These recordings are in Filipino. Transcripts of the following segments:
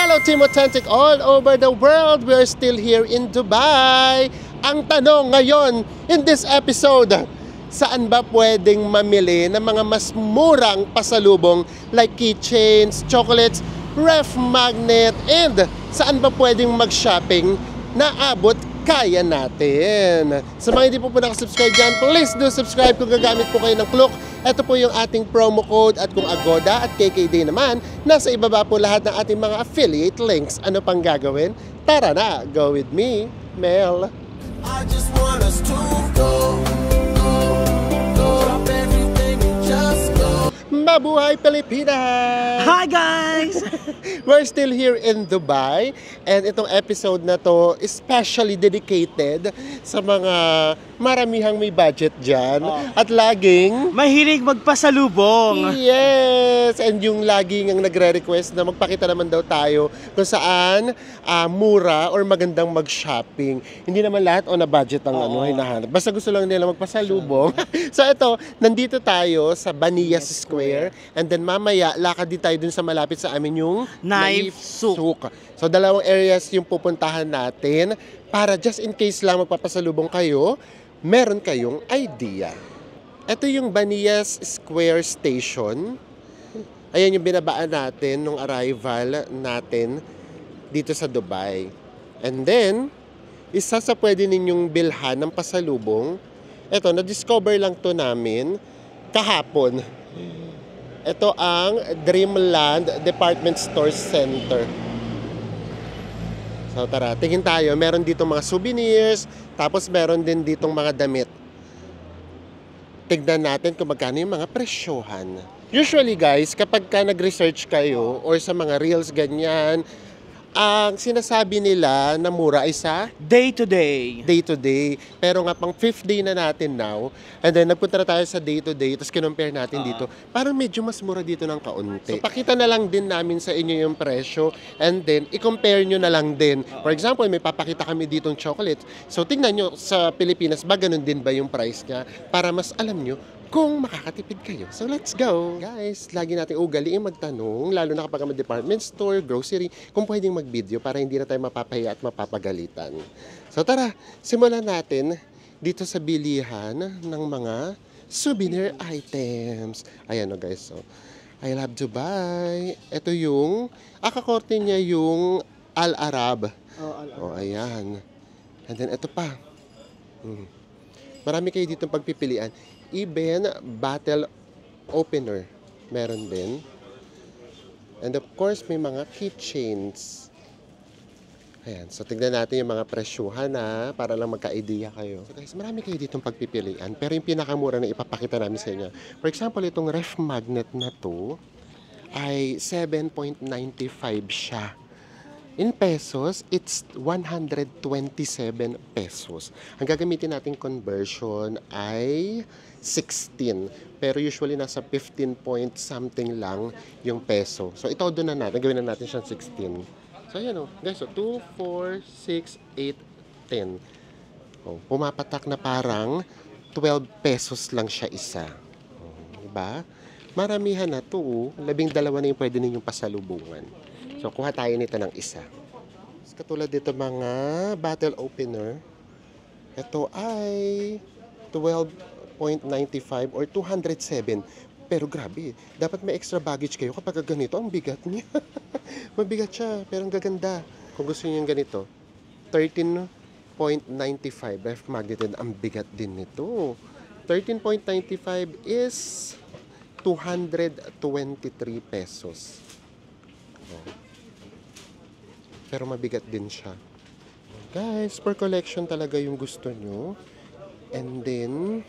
Hello Team Authentic all over the world. We're still here in Dubai. Ang tanong ngayon in this episode, saan ba pwedeng mamili ng mga mas murang pasalubong like keychains, chocolates, ref magnet, and saan ba pwedeng mag-shopping na abot kaya natin. Sa mga hindi po nakasubscribe dyan, please do subscribe kung gagamit po kayo ng Klook. Ito po yung ating promo code at kung Agoda at KKD naman, nasa ibaba po lahat ng ating mga affiliate links. Ano pang gagawin? Tara na, go with me, Mel. I just want us to go. Drop everything and just go. Mabuhay Pilipinas! Hi guys! We're still here in Dubai and itong episode na to is specially dedicated sa mga maramihang may budget dyan at laging mahilig magpasalubong. Yes! And yung laging ang nagre-request na magpakita naman daw tayo kung saan mura or magandang mag-shopping. Hindi naman lahat on a budget ang hinahanap. Basta gusto lang nila magpasalubong. So ito, nandito tayo sa Baniyas Square and then mamaya lakad din tayo dun sa malapit sa amin yung Knife Souk. So dalawang areas yung pupuntahan natin para just in case lang magpapasalubong kayo, meron kayong idea. Ito yung Baniyas Square Station. Ayan yung binabaan natin nung arrival natin dito sa Dubai. And then, isa sa pwede ninyong bilhan ng pasalubong, ito, na-discover lang to namin kahapon. Ito ang Dreamland Department Store Center. So tara, tingin tayo. Meron dito mga souvenirs, tapos meron din ditong mga damit. Tignan natin kung magkano yung mga presyohan. Usually guys, kapag ka nag-research kayo or sa mga reels ganyan, ang sinasabi nila na mura ay sa Day to day. Day to day. Pero nga pang 5th day na natin now. And then nagpunta na tayo sa day to day. Tapos kinumpare natin dito. Parang medyo mas mura dito ng kaunti. So pakita na lang din namin sa inyo yung presyo. And then i-compare nyo na lang din. For example, may papakita kami ditong chocolate. So tingnan nyo sa Pilipinas ba ganun din ba yung price niya? Para mas alam nyo kung makakatipid kayo. So let's go! Guys, lagi natin ugaliin magtanong, lalo na kapag department store, grocery, kung pwedeng mag-video para hindi na tayo mapapahiya at mapapagalitan. So tara, simulan natin dito sa bilihan ng mga souvenir items. Ayan o guys, so, I love Dubai. Ito yung, kakorte niya yung Al Arab. Oh, ayan. And then ito pa. Marami kayo dito pagpipilian. Even bottle opener meron din. And of course may mga keychains. Ayan, so tignan natin yung mga presyuhan para lang magka-idea kayo. So guys, marami kayo ditong pagpipilian, pero yung pinakamura na ipapakita namin sa inyo. For example, itong ref magnet na to ay 7.95 siya. In pesos, it's 127 pesos. Ang gagamitin nating conversion ay 16. Pero usually nasa 15 point something lang yung peso. So ito doon na natin. Gawin na natin siyang 16. So ayan o. Guys, so 2, 4, 6, 8, 10. Oh, pumapatak na parang 12 pesos lang siya isa. Oh, diba? Maramihan na to. 12 na yung pwede ninyong pasalubungan. So, kuha tayo nito ng isa. Katulad dito mga bottle opener. Ito ay 12.95 or 207. Pero grabe, dapat may extra baggage kayo kapag ganito. Ang bigat niya. Mabigat siya, pero ang gaganda. Kung gusto niyo yung ganito, 13.95 ref magneted. Ang bigat din nito. 13.95 is 223 pesos. Oh. Pero mabigat din siya. Guys, per collection talaga yung gusto nyo. And then,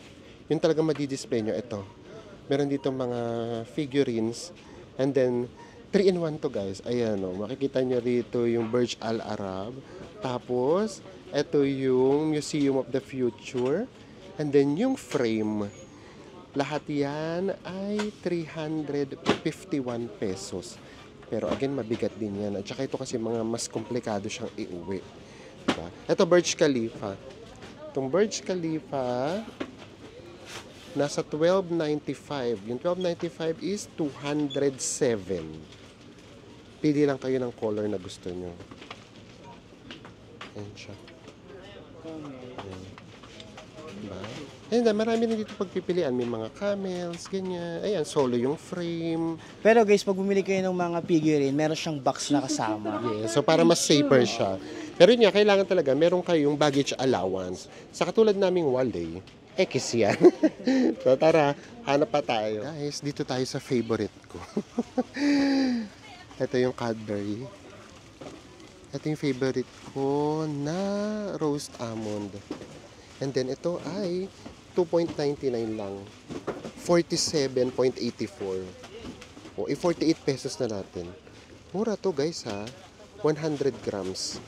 yung talaga madidisplay nyo, ito. Meron dito mga figurines. And then, 3-in-1 to guys. Ayan o, makikita nyo rito yung Burj Al Arab. Tapos, ito yung Museum of the Future. And then, yung frame. Lahat yan ay 351 pesos. Pero again, mabigat din yan. At saka ito kasi mga mas komplikado siyang iuwi. Diba? Ito, Burj Khalifa. Itong Burj Khalifa, nasa 12.95. Yung 12.95 is 207. Pili lang kayo ng color na gusto nyo. Ayan siya. Ayan. Diba? Ayan, marami na dito pagpipilian. May mga camels, ganyan. Ayan, solo yung frame. Pero guys, pag bumili kayo ng mga figurine, meron siyang box na kasama. Yes, so para mas safer siya. Pero yun nga, kailangan talaga meron kayong baggage allowance. Sa katulad naming Wally, X yan. So tara, hanap pa tayo. Guys, dito tayo sa favorite ko. Ito yung Cadbury. Ito yung favorite ko na roast almond. And then ito ay 2.99 lang. 47.84. O, 48 pesos na natin. Mura to guys ha. 100 grams.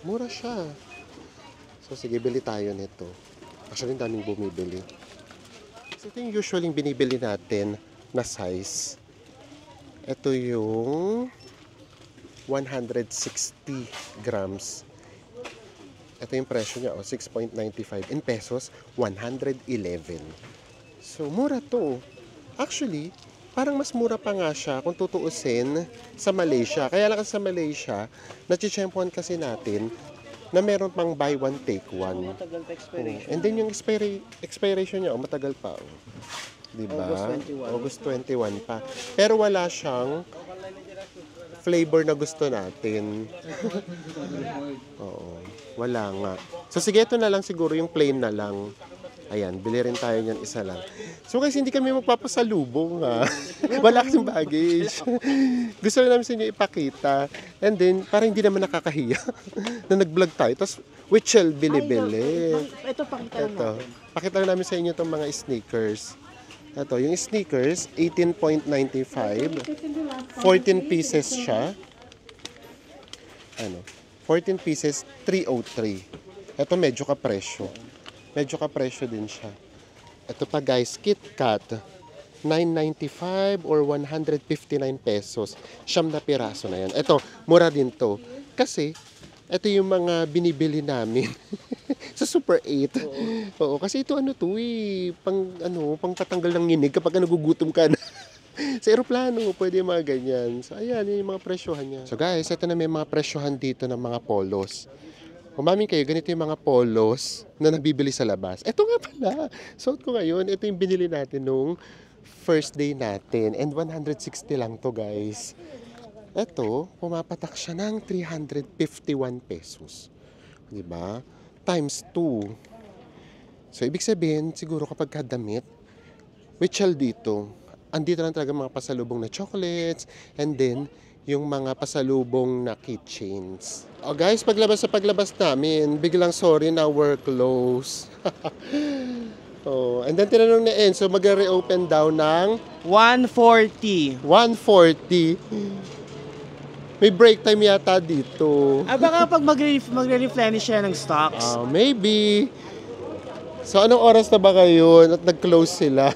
Mura siya. So sige, bili tayo nito. Actually, daming bumibili. So ito yung usually binibili natin na size. Ito yung 160 grams. Ito yung presyo niya, 6.95. In pesos, 111. So, mura to. Actually, parang mas mura pa nga siya kung tutuusin sa Malaysia. Kaya lang sa Malaysia, nachichempuan kasi natin na meron pang buy one, take one. Matagal pa expiration. And then yung expiration niya, matagal pa. Diba? August 21. August 21 pa. Pero wala siyang flavor na gusto natin. Oo. Wala nga. So sige, ito na lang siguro yung plain na lang. Ayan, bili rin tayo niyan isa lang. So guys, hindi kami magpapasalubong ha. Wala kasing baggage. Gusto namin sa inyo ipakita. And then, parang hindi naman nakakahiya na nag-vlog tayo. Tapos, which shall bili-bili. Ito, pakita lang Ito. natin. Pakita lang namin sa inyo itong mga sneakers. Ito, yung sneakers, 18.95. 14 pieces siya. Ano? 14 pieces, 303. Ito medyo kapresyo. Medyo kapresyo din siya. Ito pa guys, KitKat. 9.95 or 159 pesos. Siyam na piraso na yan. Ito, mura din to. Kasi, ito yung mga binibili namin sa Super 8. Oo, kasi ito ano to pang patanggal ng nginig kapag nagugutom ka na. Sa eroplano, pwede yung mga ganyan. So, ayan, yun yung mga presyohan niya. So guys, ito na may mga presyohan dito ng mga polos. Umamin kayo, ganito yung mga polos na nabibili sa labas. Ito nga pala, suot ko ngayon. Ito yung binili natin nung first day natin. And 160 lang to guys. Ito, pumapatak siya ng 351 pesos. Diba? Times 2. So, ibig sabihin, siguro kapag kadamit, which shall dito, andito lang talaga mga pasalubong na chocolates, and then, yung mga pasalubong na keychains. Oh guys, paglabas namin, biglang sorry na we're closed. Oh, and then tinanong ni Enzo, mag-reopen daw ng 140. 140. May break time yata dito. Baka pag magre-replenish siya ng stocks. Maybe. So, anong oras na ba kayo at nag-close sila?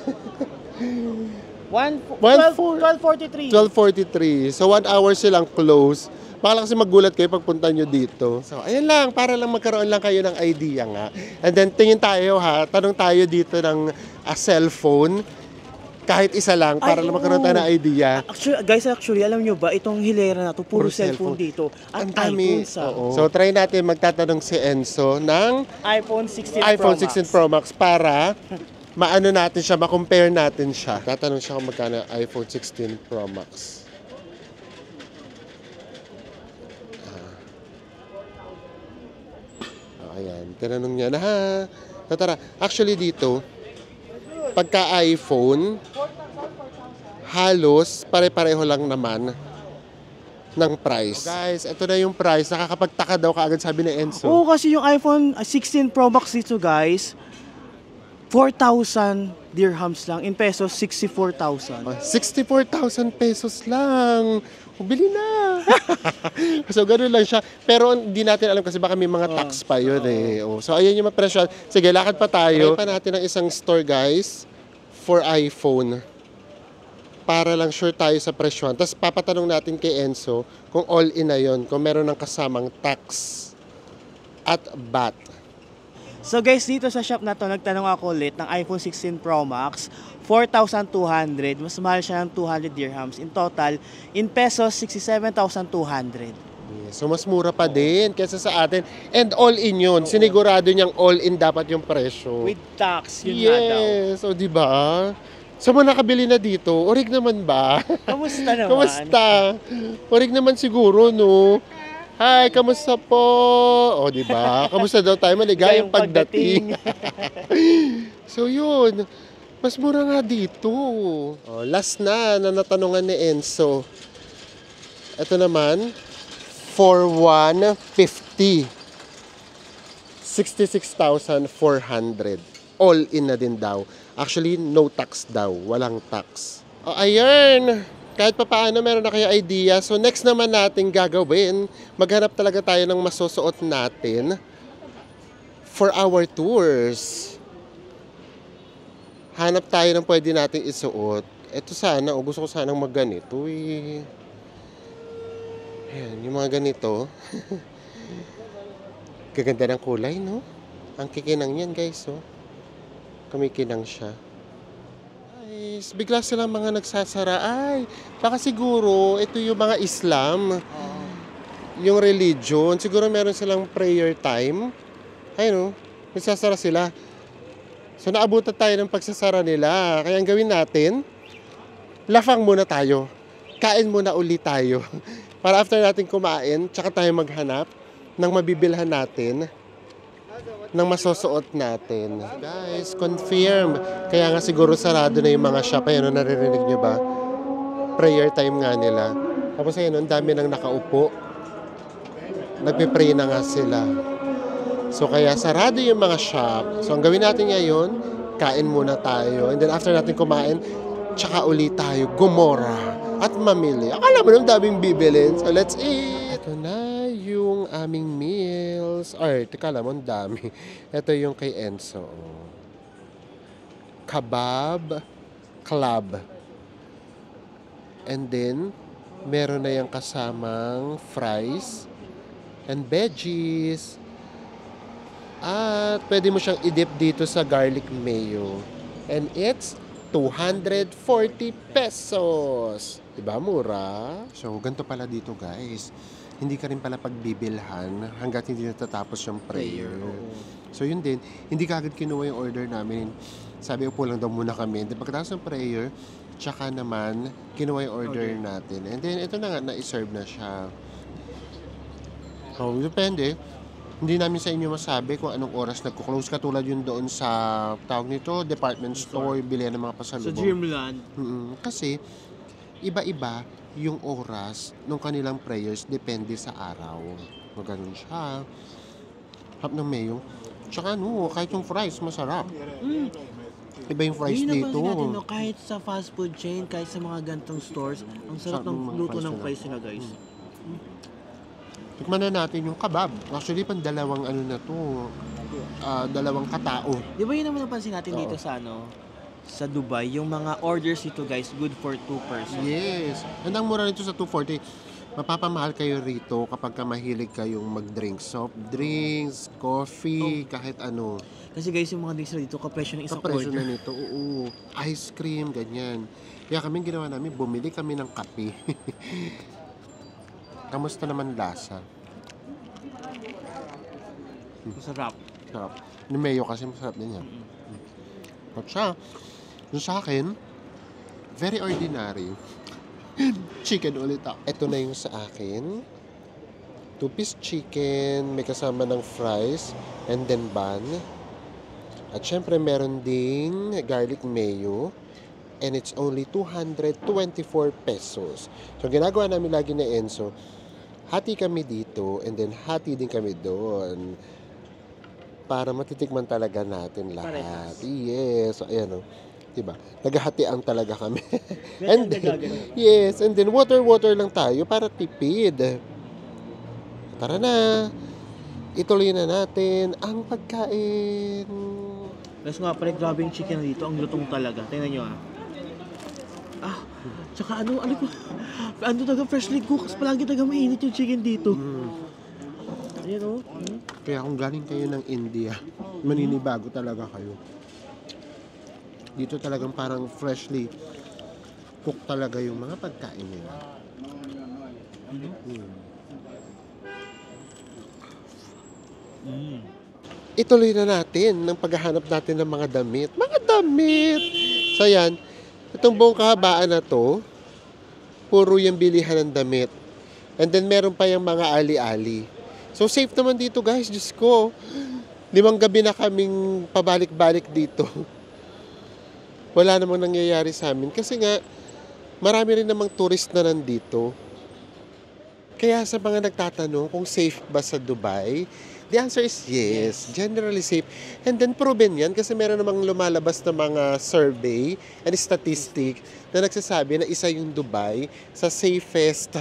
12:43. 12:43. So, 1 hour silang close. Baka lang kasi magulat kayo pagpunta nyo dito. So, ayan lang. Para lang magkaroon lang kayo ng idea nga. And then, tingin tayo ha. Tanong tayo dito ng cellphone. Kahit isa lang. Para lang magkaroon tayo ng idea. Actually, alam nyo ba, itong hilera na to, puro cellphone dito. At ang dami. iPhone sa So, try natin magtatanong si Enzo ng iPhone 16 iPhone Pro 16 Max. Pro Max para maano natin siya, ma-compare natin siya. Tatanong siya kung magkano iPhone 16 Pro Max. Ayan, tinanong niya na ha. Tara, actually dito, pagka iPhone, halos pare-pareho lang naman ng price. So guys, ito na yung price. Nakakapagtaka daw kaagad sabi ni Enzo. Oo, kasi yung iPhone 16 Pro Max dito guys, 4,000 dirhams lang. In pesos, 64,000. 64,000 pesos lang. Bili na. So, ganoon lang siya. Pero hindi natin alam kasi baka may mga tax pa yun eh. Oh, so, ayan yung mga presyo. Sige, lakad pa tayo. Try pa natin ang isang store, guys, for iPhone. Para lang sure tayo sa presyohan. Tapos, papatanong natin kay Enzo kung all-in na yun. Kung meron ng kasamang tax at VAT. So guys, dito sa shop na to, nagtanong ako ulit ng iPhone 16 Pro Max, 4,200. Mas mahal siya ng 200 dirhams. In total, in pesos, 67,200. So mas mura pa din kaysa sa atin. And all in yun. Sinigurado niyang all in dapat yung presyo. With tax, yun nga daw. Yes, o di ba? Sa mga nakabili na dito, orig naman ba? Kamusta naman? Kamusta? Orig naman siguro, no? Hi, kamusta po? O, di ba? Kamusta daw tayo? Maligayang pagdating. So, yun. Mas mura nga dito. O, last na natanungan ni Enzo. Ito naman, for 150. 66,400. All in na din daw. Actually, no tax daw. Walang tax. O, ayan. Kahit pa paano, meron na kayo idea. So, next naman natin gagawin, maghanap talaga tayo ng masusuot natin for our tours. Hanap tayo ng pwede natin isuot. Ito sana, gusto ko sanang magganito eh. Ayan, yung mga ganito. Gaganda ng kulay, no? Ang kikinang yan, guys, oh. Kumikinang siya. Guys, bigla silang mga nagsasara. Ay, baka siguro ito yung mga Islam. Yung religion. Siguro meron silang prayer time. Ayun, nagsasara sila. So, naabutan tayo ng pagsasara nila. Kaya ang gawin natin, lafang muna tayo. Kain muna uli tayo. Para after natin kumain, tsaka tayo maghanap ng mabibilhan natin ng masusuot natin. Guys, confirm. Kaya nga siguro sarado na yung mga shop. Ayan, naririnig nyo ba? Prayer time nga nila. Tapos ayun, ang dami nang nakaupo. Nagpipray na nga sila. So kaya sarado yung mga shop. So ang gawin natin ngayon, kain muna tayo. And then after natin kumain, tsaka ulit tayo gumora at mamili. Akala mo nang daming bibilin. So let's eat! Ito na yung aming meals. Ay, teka lang, ang dami. Ito yung kay Enzo. Kebab Club. And then, meron na yung kasamang fries and veggies. At pwede mo siyang i-dip dito sa garlic mayo. And it's 240 pesos. Diba, mura? So, ganito pala dito, guys. Hindi ka rin pala pagbibilhan hanggat hindi natatapos yung prayer. So, yun din. Hindi kagad kinuha yung order namin. Sabi, upo lang daw muna kami. Then, pagkatapos ng prayer, tsaka naman, kinuha yung order natin. And then, ito na nga, na-serve na siya. So, depende. Hindi namin sa inyo masabi kung anong oras nagko-close. Katulad yun doon sa, tawag nito, department store, bilihan ng mga pasalubong. Sa Dreamland. Kasi, iba-iba yung oras ng kanilang prayers depende sa araw. Maganon siya. Hap ng mayo. Tsaka kahit yung fries, masarap. Iba yung fries Yun dito. natin, no, kahit sa fast food chain, kahit sa mga gantong stores, ang sarap Sarap ng ng mga luto fries ng nila. fries nila, guys. Tikman na natin yung kebab. Actually, dalawang ano na to. Dalawang katao. Di ba yun naman napansin natin dito sa sa Dubai, yung mga orders dito, guys, good for 2 persons. Yes. And ang mura nito sa 240, mapapamahal kayo rito kapag mahilig kayong mag-drink. Soft drinks, coffee, kahit ano. Kasi guys, yung mga drinks na dito, kapresyo ng isang Kapresyo order. na nito, oo. Ice cream, ganyan. Kaya kami ginawa namin, bumili kami ng kape. Kamusta naman lasa? Masarap. Sarap. Yung mayo kasi masarap din yan. At siya, yung sa akin, very ordinary. Chicken ulit ako. Ito na yung sa akin. 2-piece chicken, may kasama ng fries, and then bun. At syempre, meron ding garlic mayo. And it's only 224 pesos. So, ginagawa namin lagi na Enzo, hati kami dito, and then hati din kami doon. Para matitikman talaga natin lahat. Parehas. Yes. So, ayan o. Diba? Naghahatian talaga kami. And then, yes. And then, water lang tayo para tipid. Tara na. Ituloy na natin ang pagkain. Guys, nga pala, grabe yung chicken na dito. Ang lutong talaga. Tingnan nyo tsaka ano talaga freshly cooked. Kasi palagi talaga mainit yung chicken dito. Ayan Kaya kung galing kayo ng India, maninibago talaga kayo. Dito talagang parang freshly cook talaga yung mga pagkain nila. Ituloy na natin ng paghahanap natin ng mga damit. Mga damit! So yan, itong buong kahabaan na to, puro yung bilihan ng damit. And then meron pa yung mga ali-ali. So safe naman dito guys, Diyos ko. 5 gabi na kaming pabalik-balik dito. Wala namang nangyayari sa amin. Kasi nga, marami rin namang tourist na nandito. Kaya sa mga nagtatanong kung safe ba sa Dubai, the answer is yes. Generally safe. And then proven yan kasi meron namang lumalabas na mga survey and statistic na nagsasabi na isa yung Dubai sa safest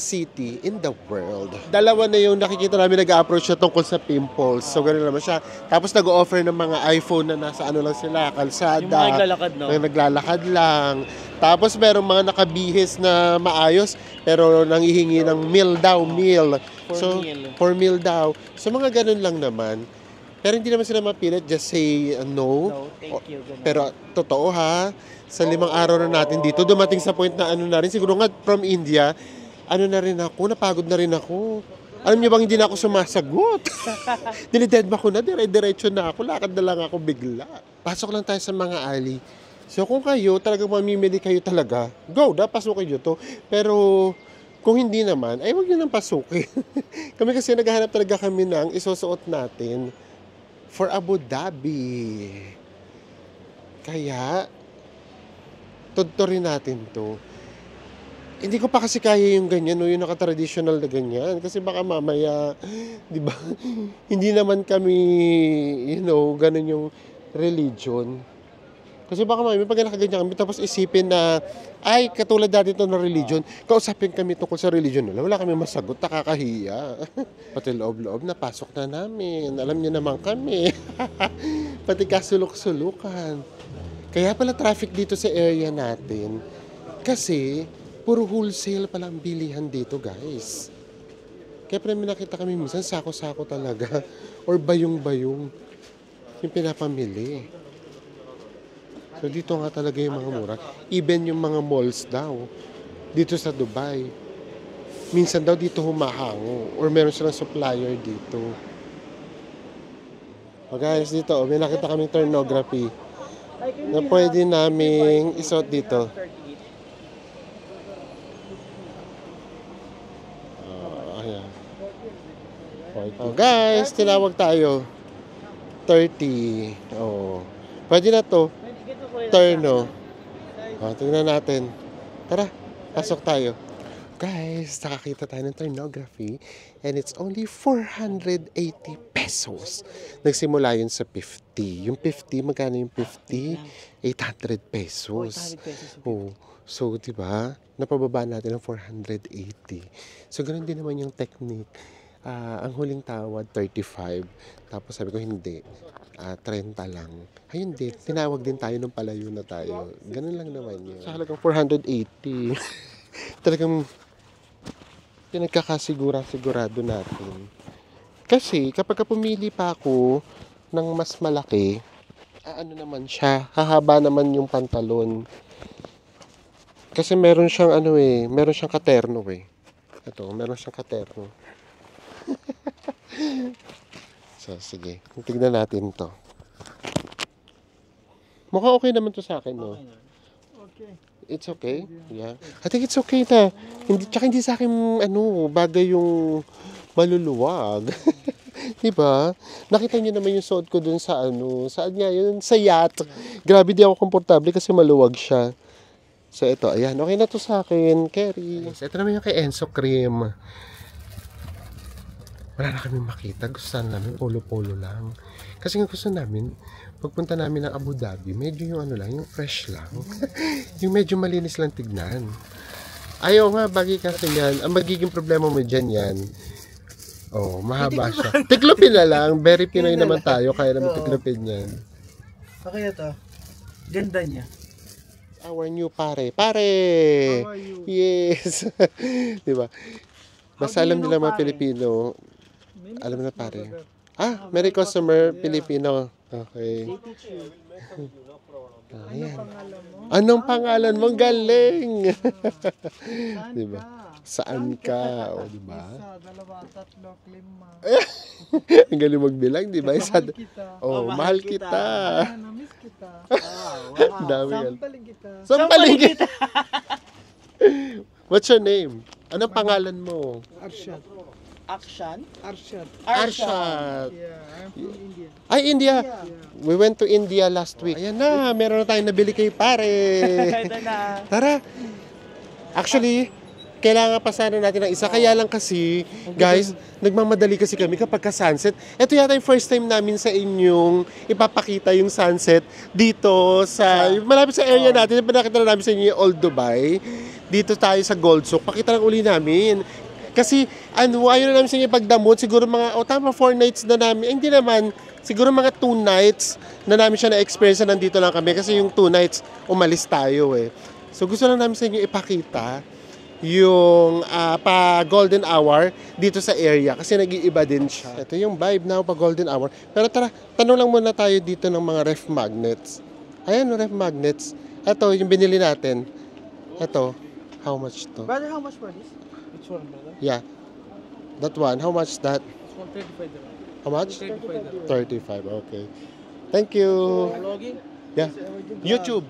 city in the world. Dalawa na yung nakikita namin nag-approach siya tungkol sa pimples. So, gano'n naman siya. Tapos nag-offer ng mga iPhone na nasa ano lang sila, kalsada. Yung mga naglalakad, no? Mga naglalakad lang. Tapos merong mga nakabihis na maayos, pero nangihingi ng meal daw, meal. For meal daw. So, mga ganun lang naman. Pero hindi naman sila mapilit, just say no. No, thank you. Ganun. Pero totoo ha, sa 5 araw na natin dito, dumating sa point na ano na rin, siguro nga from India, ano na rin ako, napagod na rin ako. Alam niyo bang hindi na ako sumasagot? Dinidedma ko na, dire-diretso na ako, lakad na lang ako bigla. Pasok lang tayo sa mga alley. So kung kayo, talagang mamimili kayo talaga, go, pasukin nyo to. Pero kung hindi naman, ay huwag nyo nang pasukin. Kami kasi naghahanap talaga kami ng isusuot natin for Abu Dhabi. Kaya, tuturin natin to. Hindi ko pa kasi kaya yung ganyan, no, yung naka-traditional na ganyan. Kasi baka mamaya, di ba, hindi naman kami, ganun yung religion. Kasi baka mamaya, pag nakaganyan kami, tapos isipin na, ay, katulad dati ito na religion, kausapin kami tungkol sa religion nila, wala kami masagot, nakakahiya. Pati loob-loob, napasok na namin. Alam niyo naman kami. Pati kasulok-sulukan. Kaya pala traffic dito sa area natin. Kasi, puro wholesale pala ang bilihan dito, guys. Kaya pala may nakita kami minsan, sako-sako talaga. Or bayong-bayong yung pinapamili. So dito nga talaga yung mga mura. Even yung mga malls daw, dito sa Dubai. Minsan daw dito humahango. Or meron silang supplier dito. O guys, dito, may nakita kaming turnography na pwede naming isuot dito. Oh, guys, tinawag tayo. 30. Oh. Pwede na to. Turno. Oh, tingnan natin. Tara, pasok tayo. Guys, nakakita tayo ng turnography and it's only 480 pesos. Nagsimula yun sa 50. Yung 50, magkano yung 50? 800 pesos. Oh. So, diba? Napababa natin ng 480. So, ganun din naman yung technique. Ang huling tawad, 35. Tapos sabi ko, hindi. 30 lang. Ayun din. Tinawag din tayo nung palayo na tayo. Ganun lang naman yun. Sa halagang 480. Talagang pinagkakasigurado natin. Kasi kapag pumili pa ako ng mas malaki, ano naman siya, hahaba naman yung pantalon. Kasi meron siyang meron siyang katerno eh. Ito, meron siyang katerno. So, sige. Tignan natin to. Mukhang okay naman to sa akin, no? Okay. It's okay? Yeah. I think it's okay na. Hindi sa akin, bagay yung maluluwag. Diba? Nakita niyo naman yung suot ko dun sa saan nga yun? Sa yacht. Grabe, di ako komportable kasi maluwag siya. So, ito, ayan. Okay na to sa akin. Carry. Ito naman yung kay Enso Cream. Wala na kami makita. Gusto namin polo-polo lang. Kasi nga gusto namin, pagpunta namin ng Abu Dhabi, medyo yung yung fresh lang. Yung medyo malinis lang tignan. Ayaw nga, bagay kasi yan. Ang magiging problema mo dyan yan. Oh, mahaba siya. Tiklopin na lang. Very Pinoy naman tayo. Kaya naman tiklopin yan. Okay na to. Ganda niya. Our new pare. Pare! How are you? Yes! Diba? Basta alam nila mga Pilipino, alam na pare. Merry customer, Filipino. Okay. Ayan. Anong pangalan mo? Ang galing! Diba? Saan ka? O, diba? Isa, dalawa, tatlo, lima. Ang galing magbilang, diba? Mahal kita. Oh, mahal kita. Namiss kita. Ang dami yan. Sampaling kita. Sampaling kita! What's your name? Anong pangalan mo? Arshad. Action? Arshad. Arshad. Yeah, I'm from India. Ay, India. We went to India last week. Ayan na, meron na tayong nabili kay pare. Ito na. Tara. Actually, kailangan pa sana natin ng isa. Kaya lang kasi, guys, nagmamadali kasi kami kapag ka-sunset. Ito yata yung first time namin sa inyong ipapakita yung sunset dito sa, malapit sa area natin. Pinakita na namin sa inyo yung Old Dubai. Dito tayo sa Gold Souk. Pakita lang uli namin. Kasi, ayaw na namin sa inyo pagdamot. Siguro mga, tama, 4 nights na namin. Hindi naman, siguro mga 2 nights na namin siya na-experience na nandito lang kami. Kasi yung 2 nights, umalis tayo eh. So, gusto lang namin sa inyo ipakita yung pa golden hour dito sa area. Kasi nag-iiba din siya. Ito yung vibe now pa golden hour. Pero tara, tanong lang muna tayo dito ng mga ref magnets. Ayan, ref magnets. Ito, yung binili natin. Ito, how much to? Brother, how much for this? Which one, brother? Yeah. That one, how much that? It's 135 dirham. How much? 35 dirham. 35, okay. Thank you. Vlogging? Yeah. YouTube.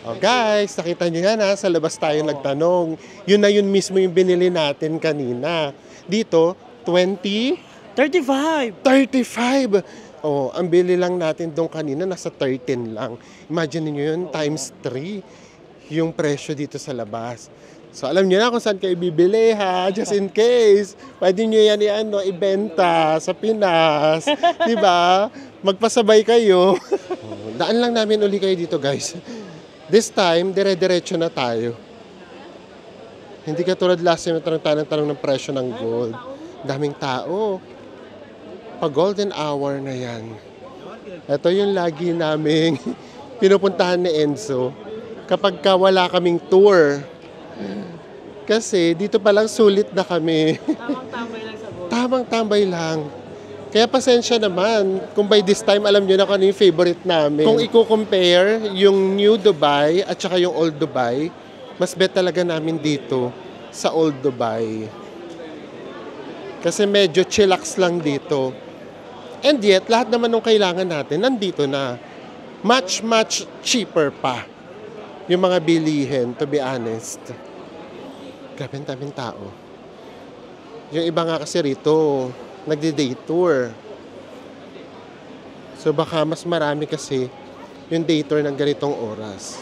Oh, guys, nakita nyo yan ha, sa labas tayo nagtanong. Yun na yun mismo yung binili natin kanina. Dito, 20, 35! 35. Oh, ang bili lang natin doon kanina, nasa 13 lang. Imagine niyo yun, times 3 yung presyo dito sa labas. So, alam niyo na kung saan kayo bibili ha, just in case. Pwede niyo yan ibenta sa Pinas. Di ba? Magpasabay kayo. Oh, daan lang namin uli kayo dito, guys. This time, dire-diretso na tayo. Hindi katulad last time, tanong ng presyo ng gold. Daming tao. Pa golden hour na yan. Ito yung lagi naming pinupuntahan ni Enzo kapag wala kaming tour. Kasi dito pa lang sulit na kami. Tamang-tambay lang sa gold. Tamang-tambay lang. Kaya pasensya naman kung by this time alam nyo na kung ano yung favorite namin. Kung i-compare yung New Dubai at saka yung Old Dubai, mas bet talaga namin dito sa Old Dubai. Kasi medyo chillax lang dito. And yet, lahat naman ng kailangan natin nandito na. Much, much cheaper pa yung mga bilihin, to be honest. Grabe ang daming tao. Yung iba nga kasi rito, nagdi-day tour. So baka mas marami kasi yung day tour ng ganitong oras.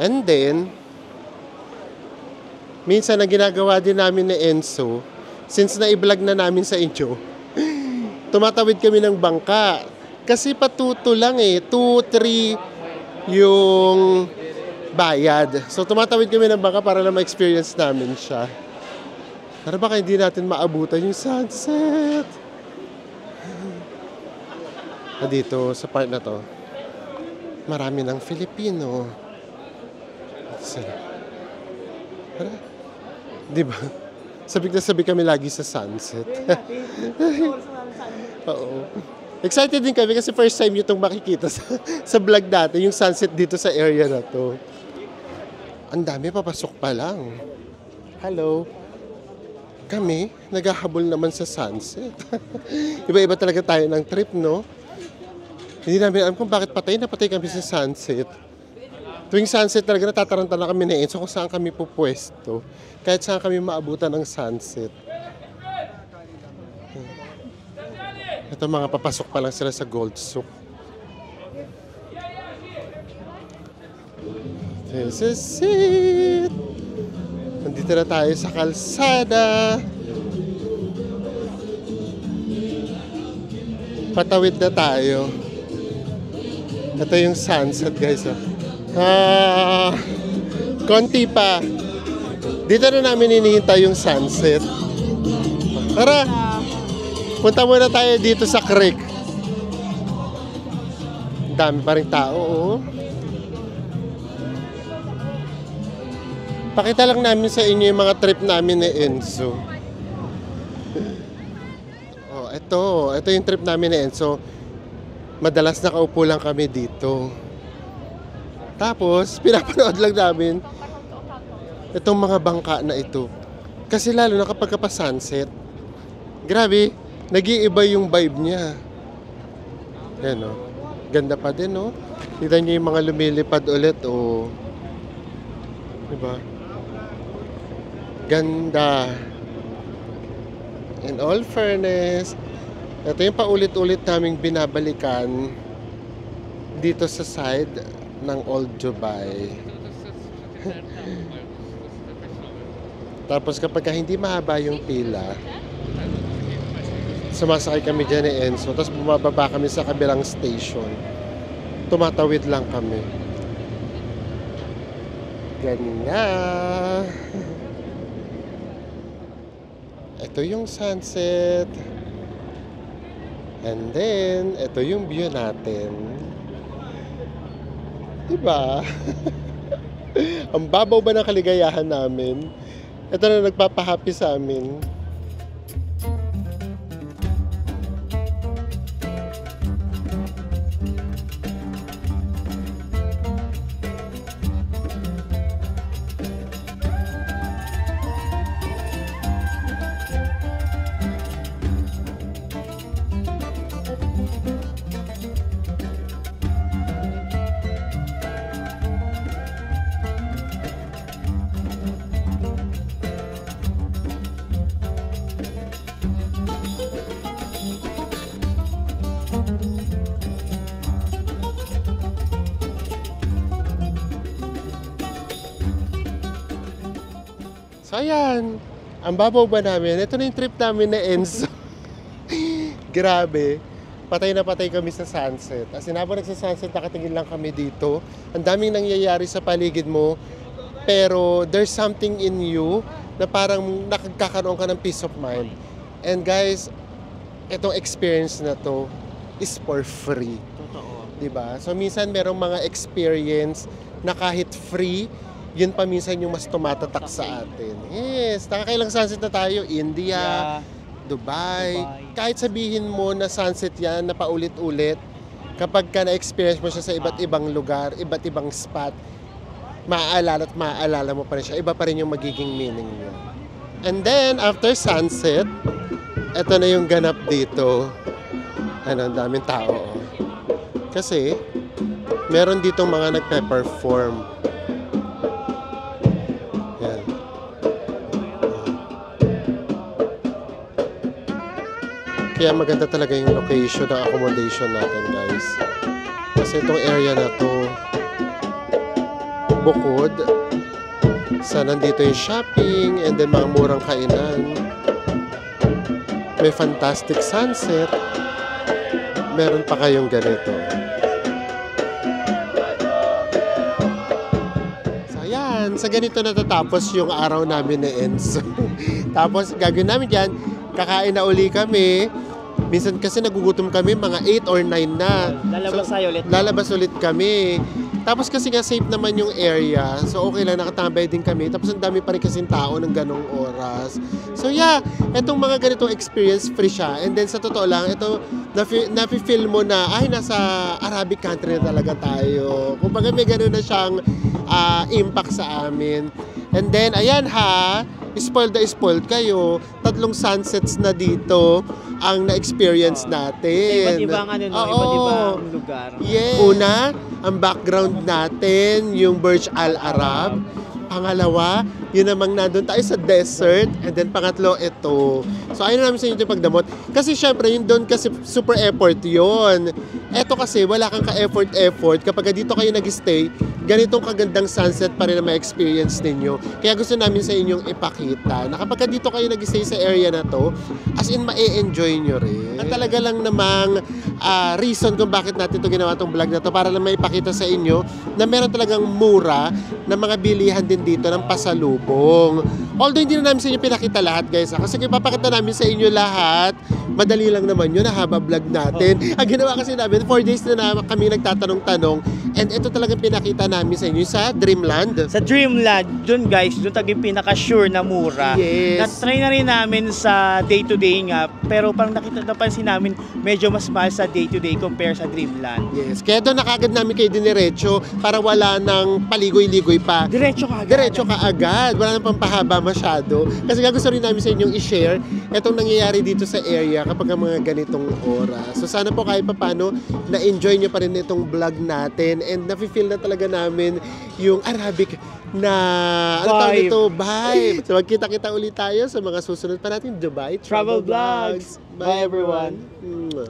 And then, minsan na ginagawa din namin ni Enzo, since na-i-vlog na namin sa inyo, tumatawid kami ng bangka. Kasi patuto lang eh, 2-3 yung bayad. So tumatawid kami ng bangka para na ma-experience namin siya. Para baka hindi natin maabutan yung sunset. Dito sa part na to, marami ng Filipino. Para, di ba? Sabik na sabik kami lagi sa sunset. Oo. Excited din kami kasi first time nyo itong makikita sa vlog natin, yung sunset dito sa area na to. Ang dami, papasok pa lang. Hello. Kami, naghahabol naman sa sunset. Iba-iba talaga tayo ng trip, no? Hindi namin alam kung bakit patay na patay kami sa sunset. Tuwing sunset talaga natataranta na kami na Enzo kung saan kami pupwesto. Kahit saan kami maabutan ng sunset. Ito mga papasok pa lang sila sa Gold Souk. This is it! Nandito na tayo sa kalsada. Patawid na tayo. Ito yung sunset, guys. Konti pa. Dito na namin hinihintay yung sunset. Tara! Punta muna tayo dito sa creek. Dami pa rin tao, oh. Pakita lang namin sa inyo yung mga trip namin ni Enzo. Oh, ito yung trip namin ni Enzo. Madalas nakaupo lang kami dito. Tapos, pinapanood lang namin itong mga bangka na ito. Kasi lalo na kapag sunset, grabe, nag-iiba yung vibe niya. Yan o. Ganda pa din o. Kita niyo yung mga lumilipad ulit o. Diba? Ganda. In all fairness, ito yung paulit-ulit naming binabalikan dito sa side ng Old Dubai. Tapos kapag hindi mahaba yung pila, sumasakay kami dyan ni Enzo. Tapos bumababa kami sa kabilang station. Tumatawid lang kami. Ganda. Ito yung sunset. And then, ito yung view natin. Diba? Ang babaw ba ng kaligayahan namin? Ito na nagpapahappy sa amin. So ayan, ang babaw ba namin? Ito na yung trip namin na Enzo. Grabe, patay na patay kami sa sunset. As in, habang nagsa-sunset, nakatingin lang kami dito. Ang daming nangyayari sa paligid mo, pero there's something in you na parang nakagkakaroon ka ng peace of mind. And guys, itong experience na to is for free. Totoo. Diba? So minsan merong mga experience na kahit free, yun pa minsan yung mas tumatatak sa atin. Yes, nakakailang sunset na tayo. India, Yeah. Dubai. Dubai. Kahit sabihin mo na sunset yan, na paulit-ulit, kapag ka na-experience mo siya sa iba't ibang lugar, iba't ibang spot, maaalala at maaalala mo pa rin siya. Iba pa rin yung magiging meaning niya. And then, after sunset, eto na yung ganap dito. Ano, ang daming tao. Oh. Kasi, meron ditong mga nagpe-perform. Yan. Kaya maganda talaga yung location ng accommodation natin, guys. Kasi itong area na to, bukod sa nandito yung shopping and then mga murang kainan, may fantastic sunset, meron pa kayong ganito. So ayan, sa ganito natatapos yung araw namin ni Enzo. Tapos gagawin namin yan, kakain na uli kami. Minsan kasi nagugutom kami, mga 8 or 9 na. Lalabas tayo ulit. Lalabas ulit kami. Tapos kasi nga safe naman yung area, so okay lang, nakatambay din kami. Tapos ang dami pa rin kasing tao ng ganong oras. So yeah, etong mga ganitong experience, free siya. And then sa totoo lang, ito, nafe-feel mo na, ay, nasa Arabic country na talaga tayo. Kumbaga may gano'n na siyang impact sa amin. And then, ayan ha, spoiled na spoiled kayo. 3 sunsets na dito ang na-experience natin. Iba't ibang ano, no? Oo. Iba't ibang lugar. Yes. Una, ang background natin, yung Burj Al Arab. Pangalawa, yun namang nandun tayo sa desert. And then pangatlo, ito. So ayun namin sa inyo yung pagdamot. Kasi syempre, yun doon kasi super effort yun. Eto kasi, wala kang ka-effort. Kapag dito kayo nag-stay, ganitong kagandang sunset pa rin na ma-experience ninyo. Kaya gusto namin sa inyong ipakita na kapag dito kayo nag-stay sa area na to, as in, ma-enjoy nyo rin. At talaga lang namang reason kung bakit natin ito ginawa itong vlog na to para lang maipakita sa inyo na meron talagang mura na mga bilihan din dito ng pasalubong. Although hindi na namin sa inyo pinakita lahat, guys. Kasi kung ipapakita namin sa inyo lahat, madali lang naman yun, haba vlog natin. Ang ginawa kasi namin, 4 days na kami nagtatanong-tanong, And ito talagang pinakita namin sa inyo sa Dreamland. Sa Dreamland, dun guys, dun taging pinaka-sure na mura. Yes. Na-try na rin namin sa day-to-day nga, pero parang napansin namin medyo mas mahal sa day-to-day compare sa Dreamland. Yes. Kaya doon nakagad namin kayo diniretso para wala nang paligoy-ligoy pa. Diretso ka agad. Diretso ka agad. Wala nang pampahaba masyado. Kasi nga gusto rin namin sa inyong i-share itong nangyayari dito sa area kapag ang mga ganitong oras. So sana po kahit papano na-enjoy nyo pa rin itong vlog natin and nafe-feel na talaga namin yung Arabic na ano tawag Vibe. ito? Vibe. So magkita-kita ulit tayo sa mga susunod pa natin Dubai Travel Vlogs. Bye Bye, everyone. everyone.